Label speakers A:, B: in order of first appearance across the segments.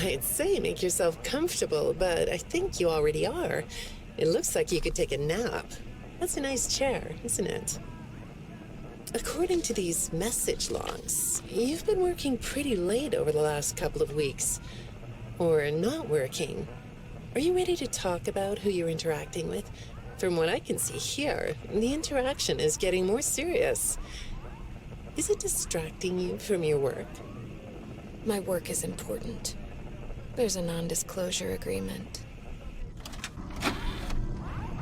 A: I'd say make yourself comfortable, but I think you already are. It looks like you could take a nap. That's a nice chair, isn't it? According to these message logs, you've been working pretty late over the last couple of weeks. Or not working. Are you ready to talk about who you're interacting with? From what I can see here, the interaction is getting more serious. Is it distracting you from your work?
B: My work is important. There's a non-disclosure agreement.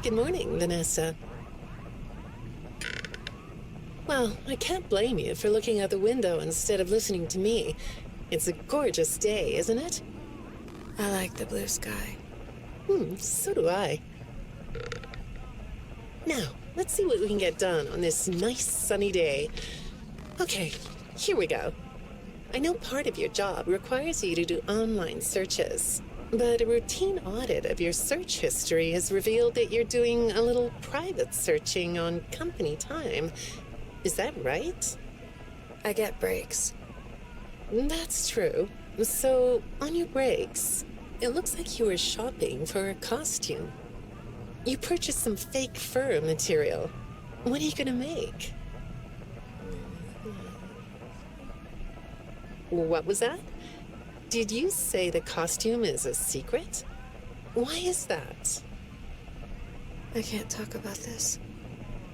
A: Good morning, Vanessa. Well, I can't blame you for looking out the window instead of listening to me. It's a gorgeous day, isn't it?
B: I like the blue sky.
A: So do I. Now, let's see what we can get done on this nice sunny day. Okay, here we go. I know part of your job requires you to do online searches, but a routine audit of your search history has revealed that you're doing a little private searching on company time. Is that right?
B: I get breaks.
A: That's true. So, on your breaks, it looks like you were shopping for a costume. You purchased some fake fur material. What are you gonna make? What was that? Did you say the costume is a secret? Why is that?
B: I can't talk about this.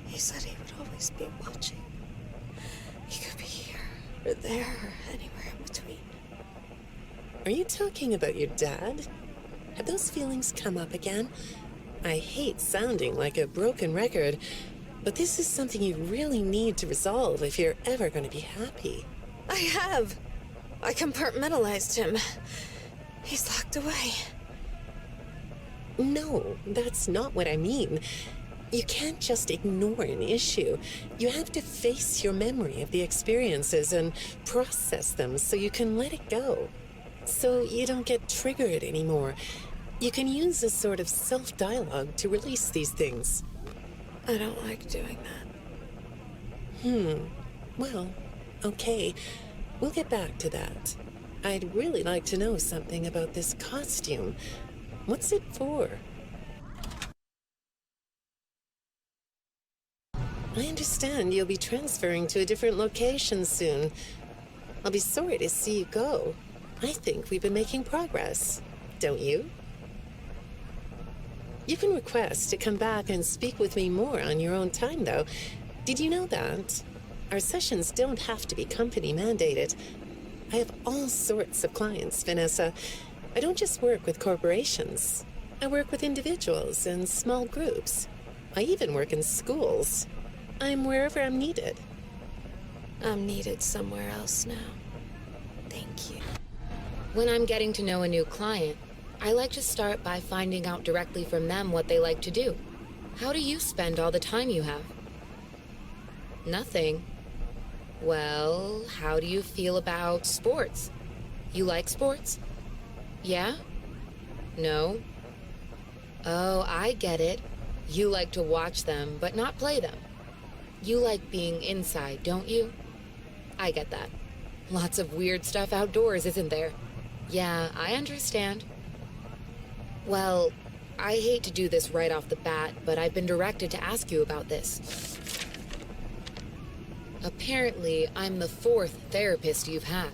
B: He said he would always be watching. He could be here, or there, or anywhere in between.
A: Are you talking about your dad? Have those feelings come up again? I hate sounding like a broken record, but this is something you really need to resolve if you're ever going to be happy.
B: I have! I compartmentalized him. He's locked away.
A: No, that's not what I mean. You can't just ignore an issue. You have to face your memory of the experiences and process them so you can let it go. So you don't get triggered anymore. You can use a sort of self-dialogue to release these things.
B: I don't like doing that.
A: Well, okay. We'll get back to that. I'd really like to know something about this costume. What's it for? I understand you'll be transferring to a different location soon. I'll be sorry to see you go. I think we've been making progress, don't you? You can request to come back and speak with me more on your own time, though. Did you know that? Our sessions don't have to be company mandated. I have all sorts of clients, Vanessa. I don't just work with corporations. I work with individuals and small groups. I even work in schools. I'm wherever I'm needed.
B: I'm needed somewhere else now. Thank you.
C: When I'm getting to know a new client, I like to start by finding out directly from them what they like to do. How do you spend all the time you have? Nothing. Well, how do you feel about sports? You like sports? Yeah? No? Oh, I get it. You like to watch them, but not play them. You like being inside, don't you? I get that. Lots of weird stuff outdoors, isn't there? Yeah, I understand. Well, I hate to do this right off the bat, but I've been directed to ask you about this. Apparently, I'm the 4th therapist you've had.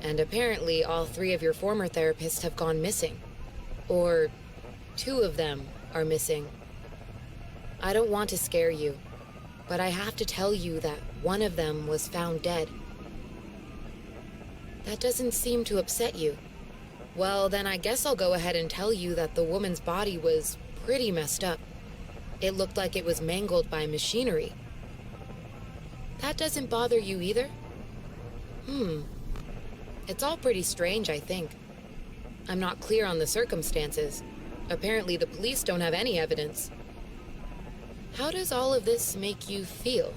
C: And apparently, all 3 of your former therapists have gone missing. Or 2 of them are missing. I don't want to scare you, but I have to tell you that one of them was found dead. That doesn't seem to upset you. Well, then I guess I'll go ahead and tell you that the woman's body was pretty messed up. It looked like it was mangled by machinery. That doesn't bother you either? It's all pretty strange, I think. I'm not clear on the circumstances. Apparently the police don't have any evidence. How does all of this make you feel?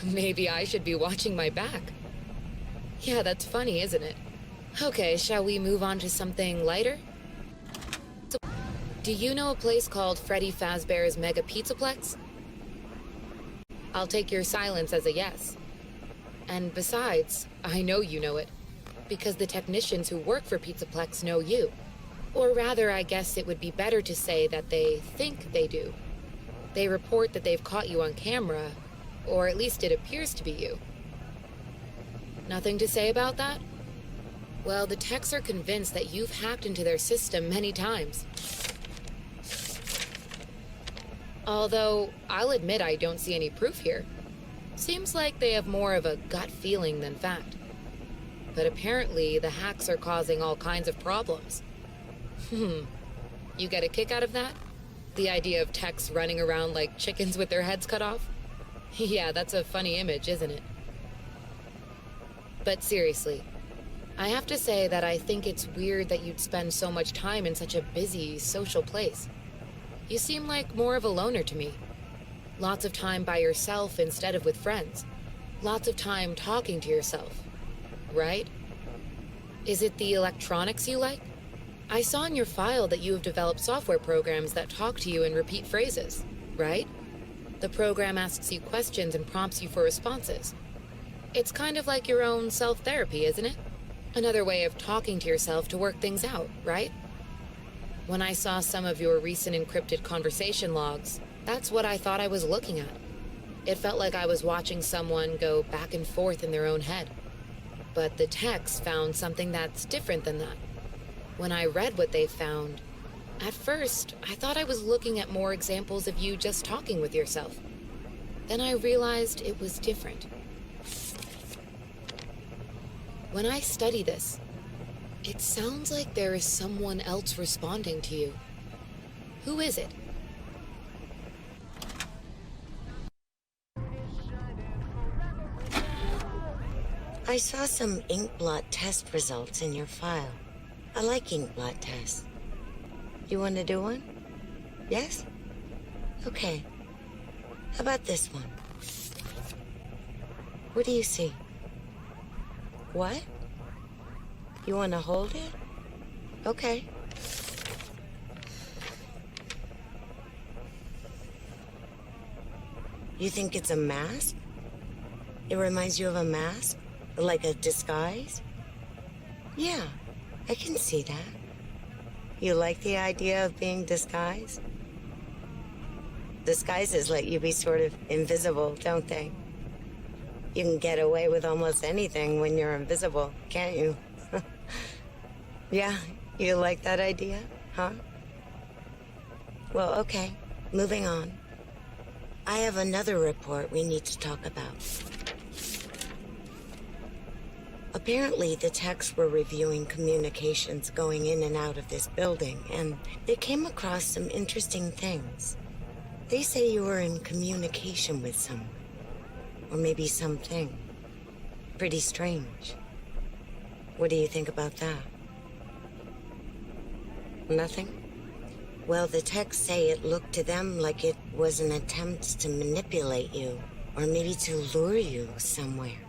C: Maybe I should be watching my back. Yeah, that's funny, isn't it? Okay, shall we move on to something lighter? Do you know a place called Freddy Fazbear's Mega Pizzaplex? I'll take your silence as a yes. And besides, I know you know it. because the technicians who work for Pizzaplex know you. Or rather, I guess it would be better to say that they think they do. They report that they've caught you on camera, or at least it appears to be you. Nothing to say about that? Well, the techs are convinced that you've hacked into their system many times. Although, I'll admit I don't see any proof here. Seems like they have more of a gut feeling than fact. But apparently, the hacks are causing all kinds of problems. You get a kick out of that? The idea of techs running around like chickens with their heads cut off? Yeah, that's a funny image, isn't it? But seriously, I have to say that I think it's weird that you'd spend so much time in such a busy, social place. You seem like more of a loner to me. Lots of time by yourself instead of with friends. Lots of time talking to yourself. Right? Is it the electronics you like? I saw in your file that you have developed software programs that talk to you in repeat phrases, right? The program asks you questions and prompts you for responses. It's kind of like your own self-therapy, isn't it? Another way of talking to yourself to work things out, right? When I saw some of your recent encrypted conversation logs, that's what I thought I was looking at. It felt like I was watching someone go back and forth in their own head. But the techs found something that's different than that. When I read what they found, at first, I thought I was looking at more examples of you just talking with yourself. Then I realized it was different. When I study this, it sounds like there is someone else responding to you. Who is it?
D: I saw some ink blot test results in your file. I like ink blot tests. You want to do one? Yes? Okay. How about this one? What do you see? What? You want to hold it? Okay. You think it's a mask? It reminds you of a mask? Like a disguise? Yeah, I can see that. You like the idea of being disguised? Disguises let you be sort of invisible, don't they? You can get away with almost anything when you're invisible, can't you? Yeah, you like that idea, huh? Well, okay, moving on. I have another report we need to talk about. Apparently, the techs were reviewing communications going in and out of this building, and they came across some interesting things. They say you were in communication with someone, or maybe something. Pretty strange. What do you think about that? Nothing? Well, the techs say it looked to them like it was an attempt to manipulate you, or maybe to lure you somewhere.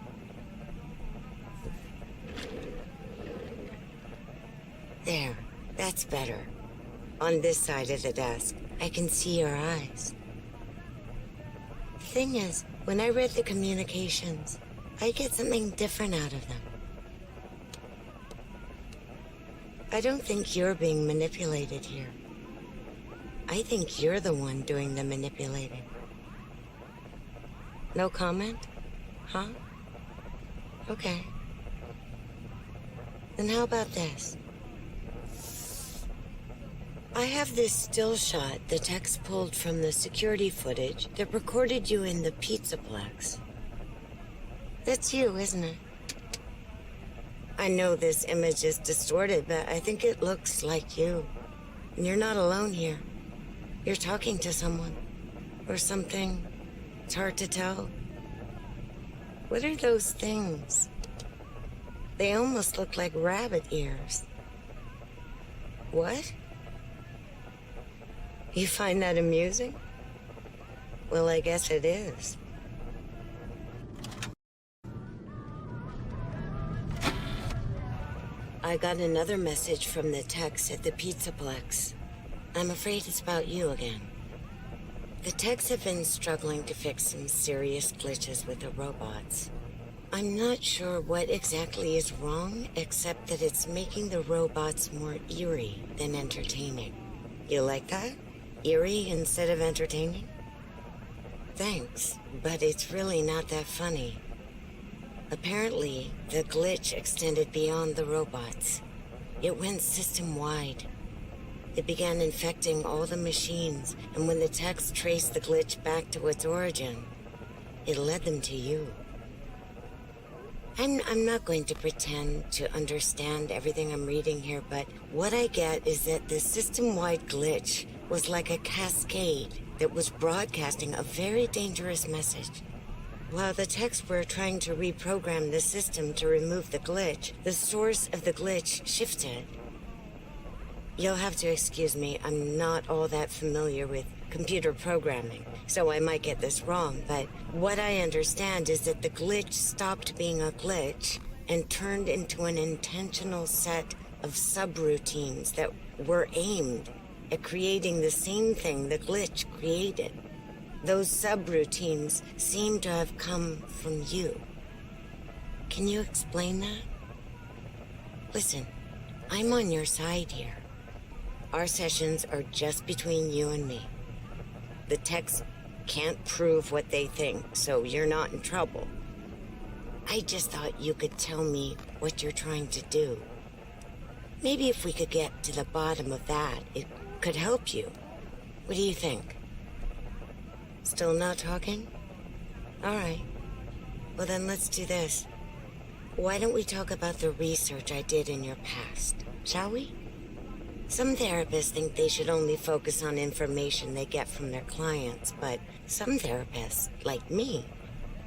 D: There, that's better. On this side of the desk, I can see your eyes. The thing is, when I read the communications, I get something different out of them. I don't think you're being manipulated here. I think you're the one doing the manipulating. No comment? Huh? Okay. Then how about this? I have this still shot the techs pulled from the security footage that recorded you in the Pizzaplex. That's you, isn't it? I know this image is distorted, but I think it looks like you. And you're not alone here. You're talking to someone. Or something. It's hard to tell. What are those things? They almost look like rabbit ears. What? You find that amusing? Well, I guess it is. I got another message from the techs at the Pizzaplex. I'm afraid it's about you again. The techs have been struggling to fix some serious glitches with the robots. I'm not sure what exactly is wrong, except that it's making the robots more eerie than entertaining. You like that? Eerie instead of entertaining? Thanks, but it's really not that funny. Apparently, the glitch extended beyond the robots. It went system-wide. It began infecting all the machines, and when the techs traced the glitch back to its origin, it led them to you. I'm not going to pretend to understand everything I'm reading here, but what I get is that the system-wide glitch was like a cascade that was broadcasting a very dangerous message. While the techs were trying to reprogram the system to remove the glitch, the source of the glitch shifted. You'll have to excuse me, I'm not all that familiar with computer programming, so I might get this wrong, but what I understand is that the glitch stopped being a glitch and turned into an intentional set of subroutines that were aimed at creating the same thing the glitch created. Those subroutines seem to have come from you. Can you explain that? Listen, I'm on your side here. Our sessions are just between you and me. The techs can't prove what they think, so you're not in trouble. I just thought you could tell me what you're trying to do. Maybe if we could get to the bottom of that, it could help you. What do you think? Still not talking? All right. Well, then let's do this. Why don't we talk about the research I did in your past, shall we? Some therapists think they should only focus on information they get from their clients, but some therapists, like me,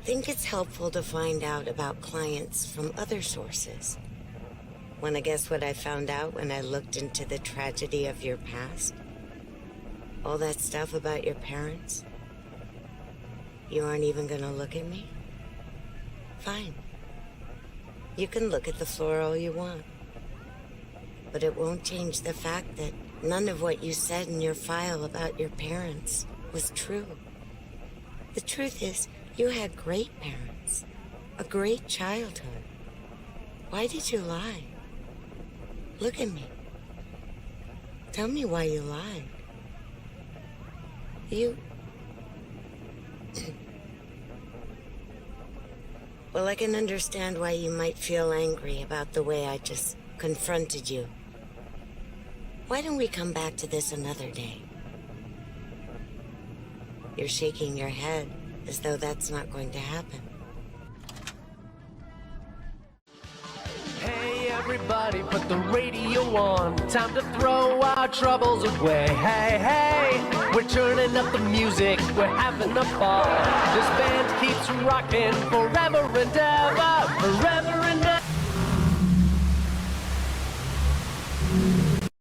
D: think it's helpful to find out about clients from other sources. Want to guess what I found out when I looked into the tragedy of your past? All that stuff about your parents? You aren't even gonna look at me? Fine. You can look at the floor all you want. But it won't change the fact that none of what you said in your file about your parents was true. The truth is, you had great parents, a great childhood. Why did you lie? Look at me. Tell me why you lied. Well, I can understand why you might feel angry about the way I just confronted you. Why don't we come back to this another day? You're shaking your head as though that's not going to happen.
E: Hey everybody, put the radio on. Time to throw our troubles away. Hey, hey, we're turning up the music, we're having a ball. This band keeps rocking forever and ever, forever